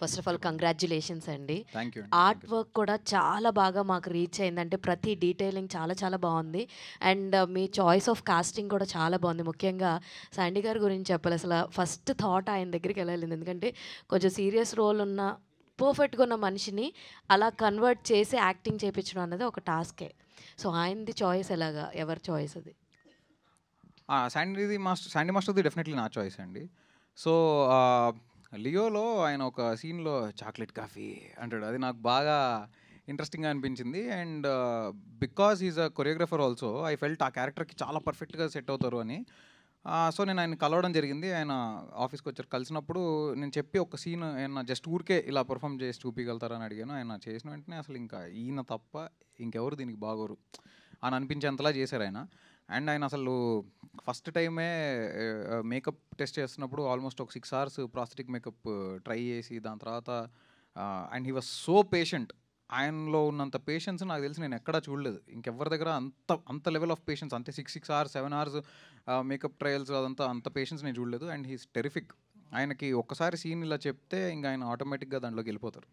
First of all congratulations అండి. Thank you art work కూడా చాలా బాగా మాకు రీచ్ అయిందంటే ప్రతి డీటెయిలింగ్ చాలా చాలా బాగుంది. అండ్ మీ చాయిస్ ఆఫ్ కాస్టింగ్ కూడా చాలా బాగుంది. ముఖ్యంగా శాండీ గారి గురించి చెప్పాలి. అసలు ఫస్ట్ థాట్ ఆయన దగ్గరికి వెళ్ళాలి. ఎందుకంటే కొంచెం సీరియస్ రోల్ ఉన్న పర్ఫెక్ట్గా ఉన్న మనిషిని అలా కన్వర్ట్ చేసి యాక్టింగ్ చేయించడం అనేది ఒక టాస్కే. సో ఆయనది చాయిస్ ఎలాగా, ఎవరి చాయిస్ అది? శాండీ మాస్టర్ది డెఫినెట్లీ నా చాయిస్ అండి. సో లియోలో ఆయన ఒక సీన్లో చాక్లెట్ కాఫీ అంటాడు, అది నాకు బాగా ఇంట్రెస్టింగ్గా అనిపించింది. And because is a choreographer also I felt ఆ క్యారెక్టర్కి చాలా పర్ఫెక్ట్గా సెట్ అవుతారు అని. సో నేను ఆయన కలవడం జరిగింది. ఆయన ఆఫీస్కి వచ్చారు. కలిసినప్పుడు నేను చెప్పి ఒక సీన్ ఆయన జస్ట్ ఊరికే ఇలా పర్ఫామ్ చేసి చూపించగలుగుతారని అడిగాను. ఆయన చేసిన వెంటనే అసలు ఇంకా ఈయన తప్ప ఇంకెవరు దీనికి బాగోరు అని అనిపించేంతలా చేశారు ఆయన. అండ్ ఆయన అసలు ఫస్ట్ టైమే మేకప్ టెస్ట్ చేస్తున్నప్పుడు ఆల్మోస్ట్ ఒక 6 hours ప్రాస్థెటిక్ మేకప్ ట్రై చేసి దాని తర్వాత and he was so patient. ఆయనలో ఉన్నంత పేషెన్స్ నాకు తెలిసి నేను ఎక్కడా చూడలేదు ఇంకెవరి దగ్గర. అంత లెవెల్ ఆఫ్ పేషెన్స్, అంటే 6 hours 7 hours మేకప్ ట్రయల్స్ అదంతా అంత పేషెన్స్ నేను చూడలేదు. And he's terrific. ఆయనకి ఒక్కసారి సీన్ ఇలా చెప్తే ఇంకా ఆయన ఆటోమేటిక్గా దాంట్లోకి వెళ్ళిపోతారు.